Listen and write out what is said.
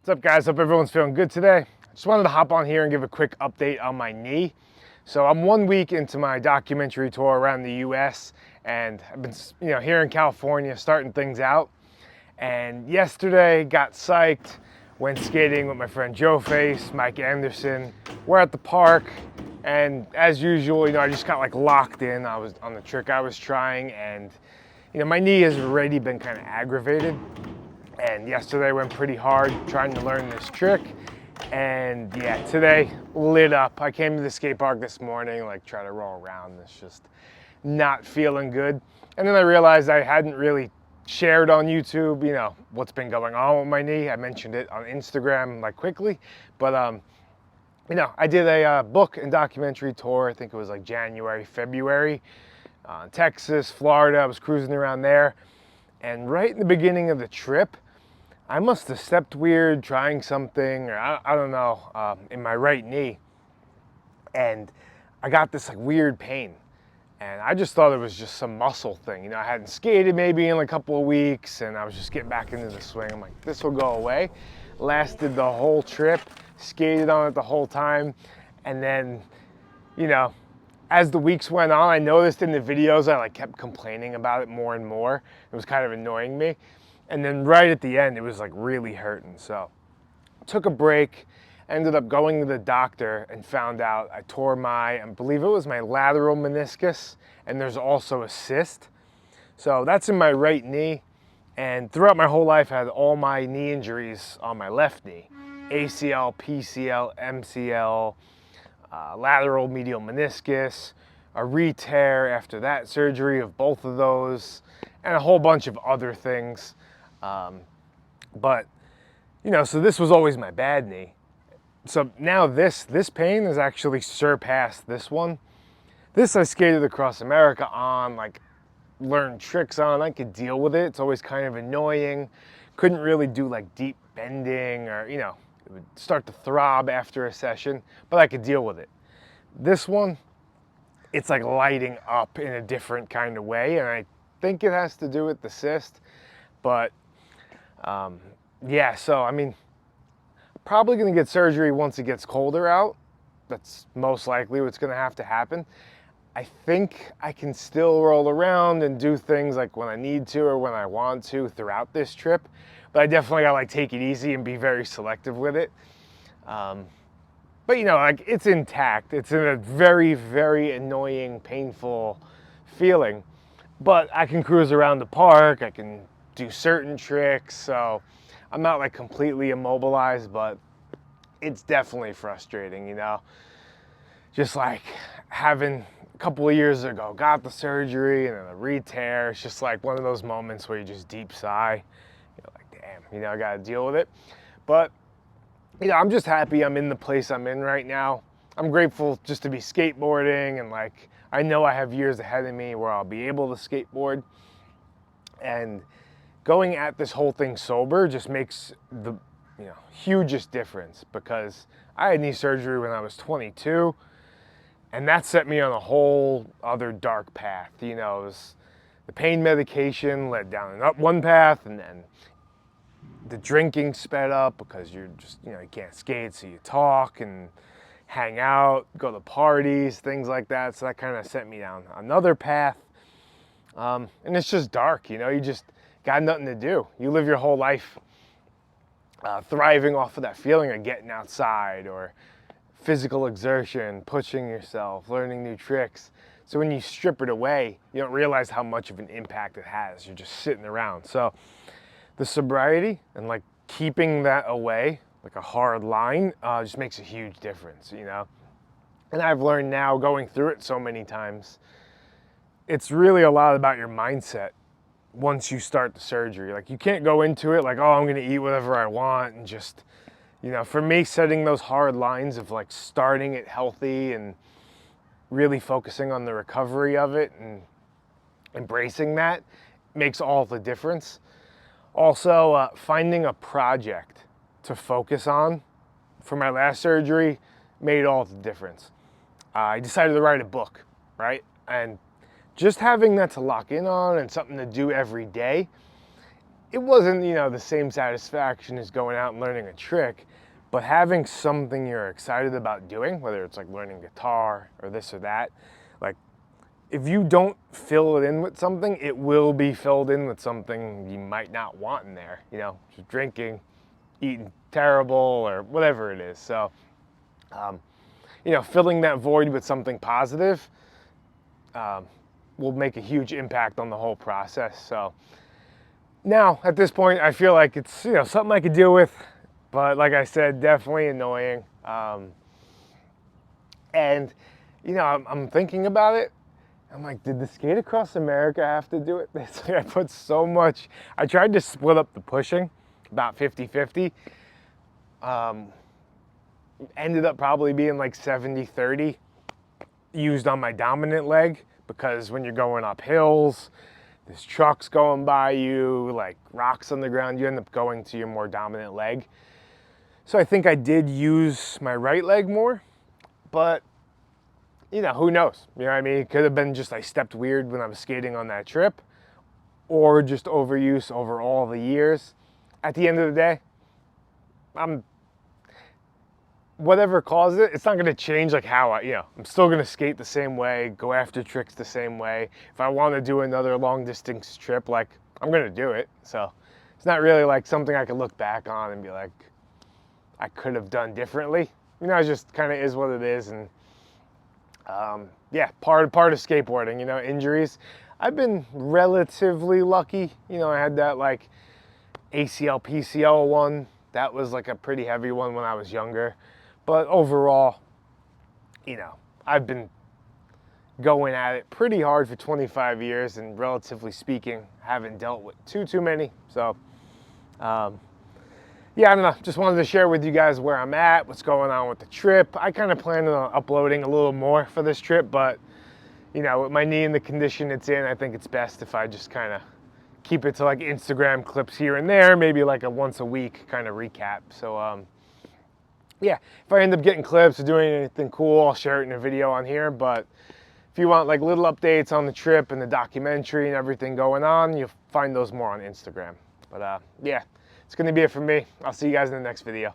What's up, guys? Hope everyone's feeling good today. Just wanted to hop on here and give a quick update on my knee. So I'm 1 week into my documentary tour around the US, and I've been here in California starting things out. And yesterday got psyched, went skating with my friend Joe Face, Mike Anderson. We're at the park, and as usual, I just got like locked in. I was on the trick I was trying, and my knee has already been kind of aggravated. And yesterday went pretty hard trying to learn this trick. And yeah, today lit up. I came to the skate park this morning, like try to roll around. It's just not feeling good. And then I realized I hadn't really shared on YouTube, what's been going on with my knee. I mentioned it on Instagram like quickly, but I did a book and documentary tour. I think it was like January, February, Texas, Florida. I was cruising around there. And right in the beginning of the trip, I must have stepped weird trying something, or I don't know, in my right knee. And I got this like weird pain. And I just thought it was just some muscle thing. I hadn't skated maybe in a couple of weeks, and I was just getting back into the swing. I'm like, this will go away. Lasted the whole trip, skated on it the whole time. And then, as the weeks went on, I noticed in the videos I kept complaining about it more and more. It was kind of annoying me. And then right at the end, it was like really hurting. So took a break, ended up going to the doctor and found out I tore I believe it was my lateral meniscus, and there's also a cyst. So that's in my right knee. And throughout my whole life, I had all my knee injuries on my left knee. ACL, PCL, MCL, lateral medial meniscus, a re-tear after that surgery of both of those, and a whole bunch of other things. But so this was always my bad knee. So now this pain has actually surpassed this one. This I skated across America on, learned tricks on. I could deal with it. It's always kind of annoying. Couldn't really do deep bending, or it would start to throb after a session, but I could deal with it. This one, it's like lighting up in a different kind of way, and I think it has to do with the cyst. But yeah, so probably gonna get surgery once it gets colder out. That's most likely what's gonna have to happen. I think I can still roll around and do things like when I need to or when I want to throughout this trip, but I definitely gotta take it easy and be very selective with it. But it's intact. It's in a very, very annoying, painful feeling, but I can cruise around the park. I can do certain tricks, so I'm not completely immobilized, but it's definitely frustrating, just having a couple of years ago, got the surgery and then a re-tear. It's just one of those moments where you just deep sigh, damn, I gotta deal with it. But I'm just happy I'm in the place I'm in right now. I'm grateful just to be skateboarding, and I know I have years ahead of me where I'll be able to skateboard. And going at this whole thing sober just makes the hugest difference, because I had knee surgery when I was 22, and that set me on a whole other dark path. It was the pain medication led down one path, and then the drinking sped up because you're just you can't skate, so you talk and hang out, go to parties, things like that. So that kind of set me down another path, and it's just dark. You just got nothing to do. You live your whole life thriving off of that feeling of getting outside, or physical exertion, pushing yourself, learning new tricks. So when you strip it away, you don't realize how much of an impact it has. You're just sitting around. So the sobriety and keeping that away, a hard line, just makes a huge difference, And I've learned now, going through it so many times, it's really a lot about your mindset. Once you start the surgery, you can't go into it oh, I'm gonna eat whatever I want, and just for me, setting those hard lines of starting it healthy and really focusing on the recovery of it and embracing that makes all the difference. Also, finding a project to focus on for my last surgery made all the difference. I decided to write a book, right? And just having that to lock in on and something to do every day it wasn't, you know, the same satisfaction as going out and learning a trick, but having something you're excited about doing, whether it's like learning guitar or this or that, like if you don't fill it in with something, it will be filled in with something you might not want in there, you know, just drinking, eating terrible, or whatever it is. So, you know, filling that void with something positive will make a huge impact on the whole process. So now at this point, I feel like it's, you know, something I could deal with, but like I said, definitely annoying. And you know, I'm thinking about it. I'm like, did the Skate Across America have to do it? It's like I put so much. I tried to split up the pushing about 50-50. Ended up probably being like 70-30 used on my dominant leg, because when you're going up hills, there's trucks going by you, like rocks on the ground, you end up going to your more dominant leg. So I think I did use my right leg more, but you know, who knows? You know what I mean? It could have been just I stepped weird when I was skating on that trip, or just overuse over all the years. At the end of the day, whatever caused it, it's not gonna change like how I, you know, I'm still gonna skate the same way, go after tricks the same way. If I wanna do another long distance trip, like, I'm gonna do it. So it's not really like something I can look back on and be like, I could have done differently. You know, it just kind of is what it is. And yeah, part of skateboarding, you know, injuries. I've been relatively lucky. You know, I had that like ACL, PCL one. That was like a pretty heavy one when I was younger. But overall, you know, I've been going at it pretty hard for 25 years, and relatively speaking, haven't dealt with too many. So, yeah, I don't know. Just wanted to share with you guys where I'm at, what's going on with the trip. I kind of plan on uploading a little more for this trip, but, you know, with my knee in the condition it's in, I think it's best if I just kind of keep it to like Instagram clips here and there, maybe like a once a week kind of recap. So, yeah, if I end up getting clips or doing anything cool, I'll share it in a video on here. But if you want like little updates on the trip and the documentary and everything going on, you'll find those more on Instagram. But yeah, it's gonna be it for me. I'll see you guys in the next video.